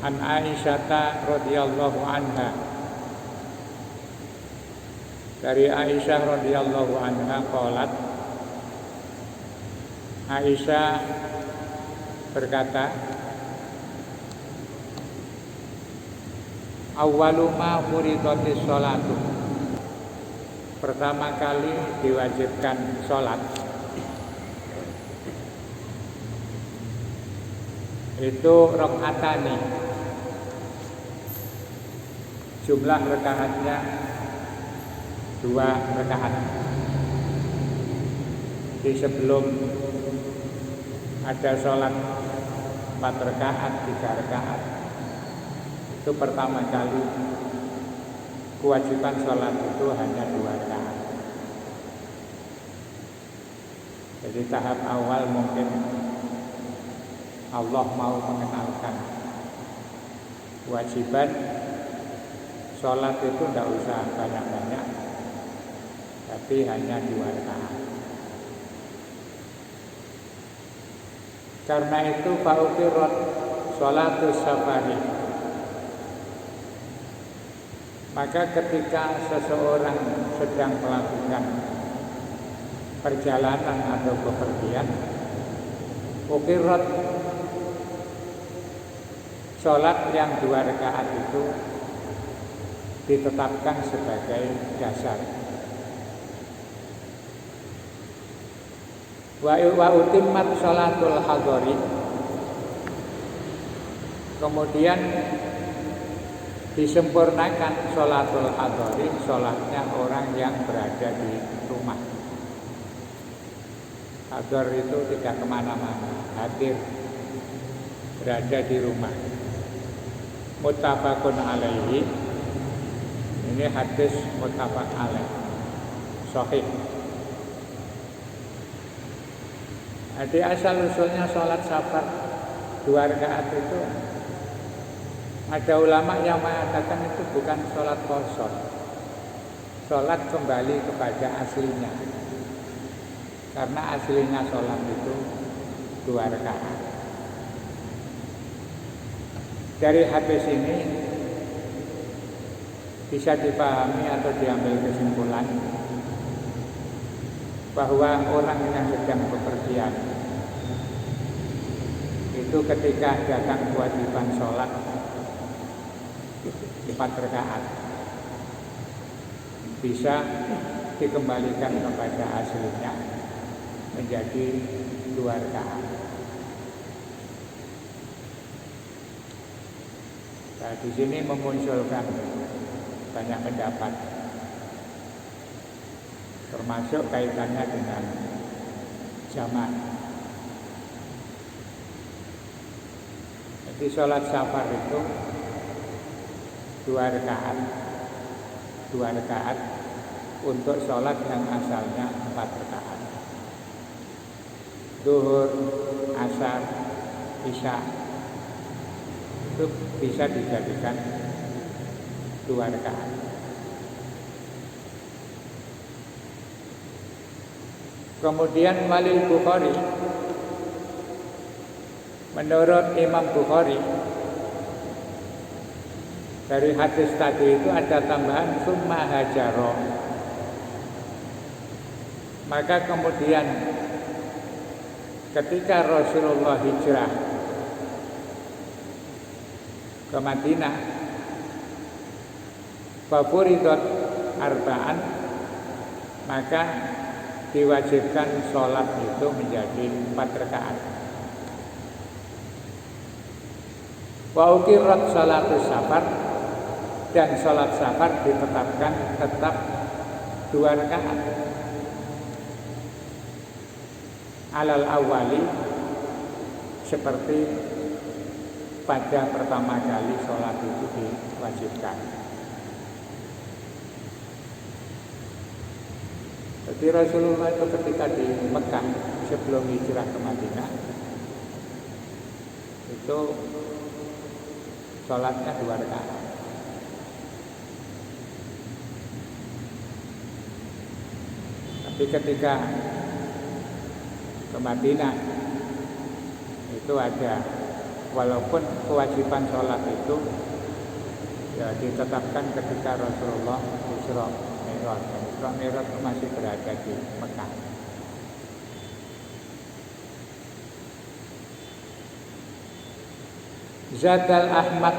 An Aisyah radhiyallahu anha. Dari Aisyah radhiyallahu anha qalat, Aisyah berkata, awwalu ma furidatis sholatu, pertama kali diwajibkan sholat itu rakaatani, jumlah rakaatnya 2 rakaat. Di sebelum ada sholat 4 rakaat, 3 rakaat, itu pertama kali kewajiban sholat itu hanya 2 rakaat. Jadi tahap awal mungkin Allah mau mengenalkan kewajiban sholat itu tidak usah banyak-banyak, tapi hanya 2 rakaat. Karena itu fa'uqirat sholatus safari, maka ketika seseorang sedang melakukan perjalanan atau bepergian, uqirat, sholat yang 2 rakaat itu ditetapkan sebagai dasar. Wa utimmat sholatul hadori, kemudian disempurnakan sholatul hadori, sholatnya orang yang berada di rumah. Hador itu tidak kemana-mana, hadir, berada di rumah. Muttafaqun alaihi, ini hadis muttafaq alaih, sahih. Jadi asal usulnya sholat safar 2 rakaat itu, ada ulama yang mengatakan itu bukan sholat qasar, sholat kembali kepada aslinya. Karena aslinya sholat itu 2 rakaat. Dari hadis ini bisa dipahami atau diambil kesimpulan bahwa orang yang sedang bepergian itu ketika datang kewajiban sholat 4 rakaat bisa dikembalikan kepada aslinya menjadi 2 rakaat. Nah, di sini memunculkan banyak pendapat, termasuk kaitannya dengan jamak. Jadi sholat safar itu 2 rakaat, 2 rakaat untuk sholat yang asalnya 4 rakaat. Zuhur, asar, isya itu bisa dijadikan 2 rakaat. Kemudian walil Bukhari, menurut Imam Bukhari, dari hadis tadi itu ada tambahan summa hajaro, maka kemudian ketika Rasulullah hijrah ke Madinah, fafuridat arba'an, maka diwajibkan sholat itu menjadi 4 rakaat. Wa uqirat sholatus safar, dan sholat safar ditetapkan tetap 2 rakaat. Alal awali, seperti pada pertama kali sholat itu diwajibkan. Jadi Rasulullah itu ketika di Mekah sebelum hijrah ke Madinah itu sholatnya 2 rakaat. Tapi ketika ke Madinah itu ada Walaupun kewajiban sholat itu ya ditetapkan ketika Rasulullah Isra Mi'raj. Isra Mi'raj itu masih berada di Mekah. Zadal Ahmad,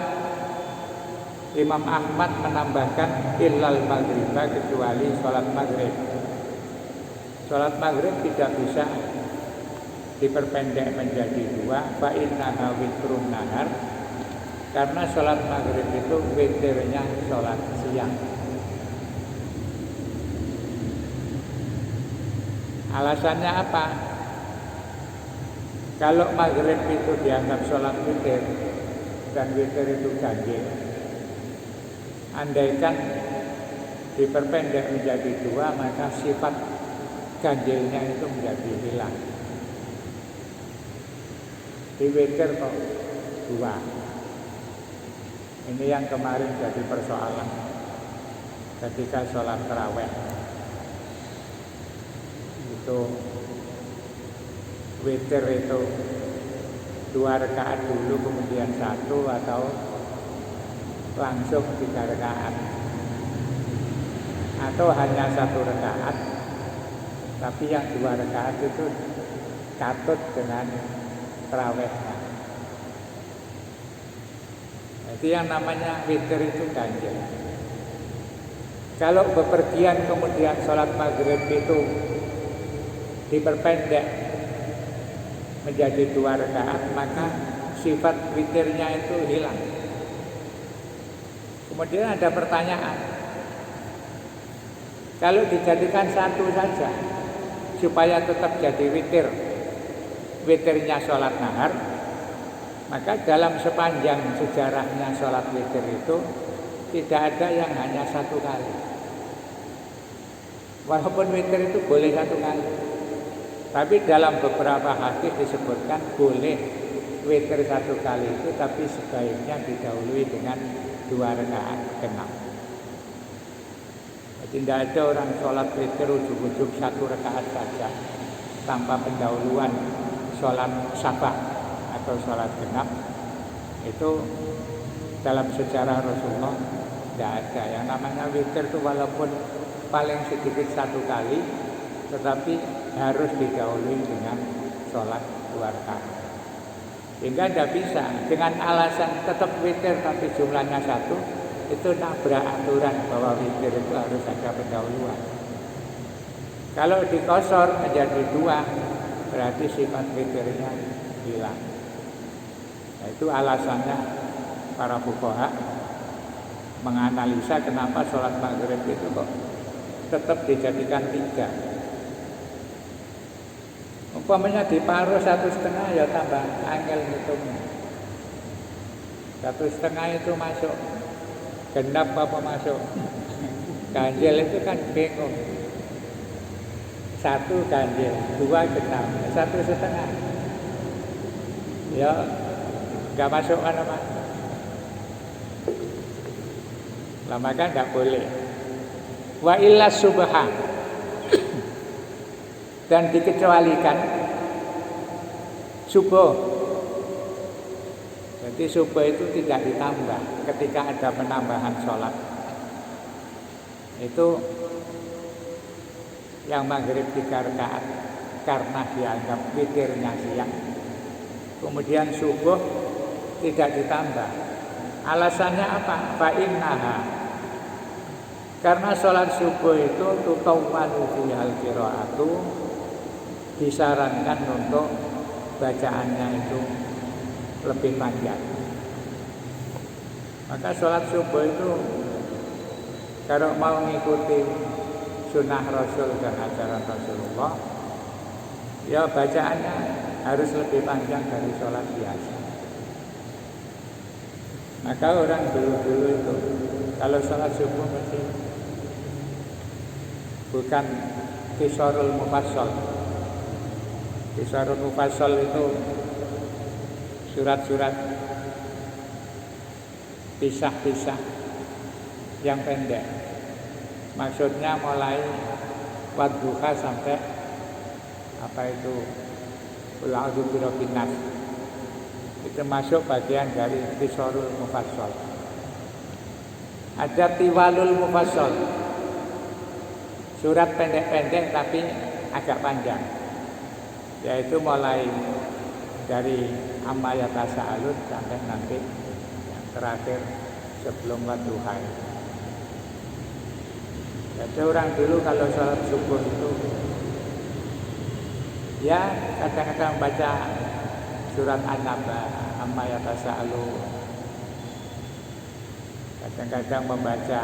Imam Ahmad menambahkan illal maghriba, kecuali sholat maghrib. Sholat maghrib tidak bisa diperpendek menjadi 2, fa innaha witrun nahar, karena sholat maghrib itu witirnya sholat siang. Alasannya apa? Kalau maghrib itu dianggap sholat witir dan witir itu ganjil, andaikan diperpendek menjadi 2, maka sifat ganjilnya itu menjadi hilang. Di witir kok 2. Ini yang kemarin jadi persoalan ketika sholat tarawih. Itu witir itu 2 rakaat dulu kemudian 1, atau langsung 3 rakaat, atau hanya 1 rakaat tapi yang 2 rakaat itu katut dengan tarawihnya. Jadi yang namanya witir itu ganjil. Kalau bepergian kemudian sholat maghrib itu diperpendek menjadi 2 rakaat, maka sifat witirnya itu hilang. Kemudian ada pertanyaan, kalau dijadikan 1 saja supaya tetap jadi witir, witirnya sholat nahar, maka dalam sepanjang sejarahnya sholat witir itu tidak ada yang hanya 1 kali. Walaupun witir itu boleh 1 kali, tapi dalam beberapa hadis disebutkan boleh witir 1 kali itu, tapi sebaiknya didahului dengan 2 rakaat genap. Jadi tidak ada orang sholat witir ujug-ujug 1 rakaat saja tanpa pendahuluan sholat syafaq atau sholat genap. Itu dalam sejarah Rasulullah tidak ada. Yang namanya witir itu walaupun paling sedikit 1 kali, tetapi harus didahului dengan sholat 2 rakaat. Sehingga tidak bisa dengan alasan tetap witir tapi jumlahnya 1, itu nabrak aturan bahwa witir itu harus ada pendahuluan. Kalau dikosor menjadi 2, berarti sifat witirnya hilang. Nah, itu alasannya para fuqaha menganalisa kenapa sholat maghrib itu kok tetap dijadikan 3. Umpamanya diparuh 1,5 ya tambah angel ngitungnya. 1,5 itu masuk genap apa masuk ganjil, itu kan bingung. 1 ganjil, 2 genap, 1,5 ya nggak masuk mana-mana. Lah maka nggak boleh. Wa illa subha, dan dikecualikan subuh. Jadi subuh itu tidak ditambah ketika ada penambahan sholat. Itu yang maghrib 3 rakaat karena dianggap witirnya siang. Kemudian subuh tidak ditambah. Alasannya apa? Fa innaha, karena sholat subuh itu tutawwalu fihal qiraatu, disarankan untuk bacaannya itu lebih panjang. Maka sholat subuh itu kalau mau mengikuti sunnah Rasul dan ajaran Rasulullah, ya bacaannya harus lebih panjang dari sholat biasa. Maka orang dulu-dulu itu kalau sholat subuh mesti bukan qisarul mufassal. Qisarul mufassal itu surat-surat pisah-pisah yang pendek. Maksudnya mulai wadduha sampai apa itu qul a'udzu birabbin nas. Itu masuk bagian dari Qisarul Mufassal. Ada Tiwalul Mufassal, surat pendek-pendek tapi agak panjang, yaitu mulai dari Amma Yatasa'alun sampai nanti yang terakhir sebelum Wadduha. Jadi orang dulu kalau sholat subuh itu ya kadang-kadang baca surat An-Naba, Amma Yatasa'alun, kadang-kadang membaca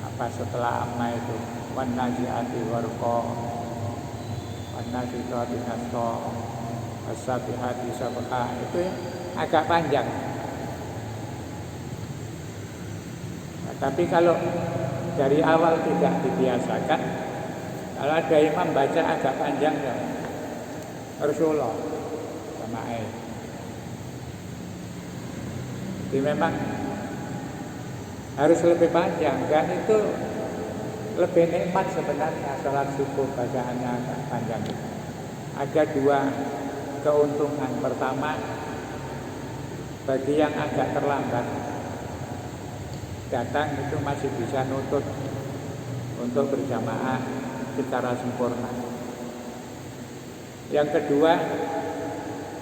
apa setelah Amma itu wan nazi'ati gharqa, wan nazi'ati nasqa, as-sabihati sabha. Itu agak panjang. Nah, tapi kalau dari awal tidak dibiasakan, kalau ada imam baca agak panjang ya Rasulullah sama ayat. Jadi memang harus lebih panjang, dan itu lebih nikmat sebenarnya sholat subuh bacaannya agak panjang. Ada dua keuntungan. Pertama, bagi yang agak terlambat datang itu masih bisa nutut untuk berjamaah secara sempurna. Yang kedua,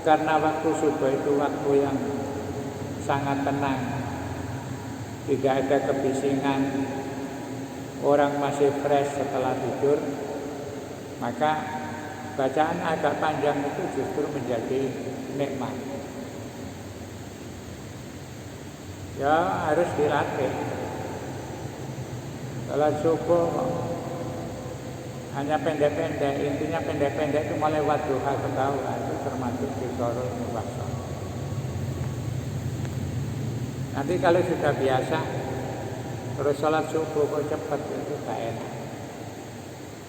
karena waktu subuh itu waktu yang sangat tenang, tidak ada kebisingan, orang masih fresh setelah tidur, maka bacaan agak panjang itu justru menjadi nikmat. Ya harus dilatih. Kalau subuh hanya pendek-pendek, intinya pendek-pendek itu mulai Wadduha ketahuan, itu termasuk Qisarul Mufassal. Nanti kalau sudah biasa terus sholat subuh kok cepat, itu tak enak.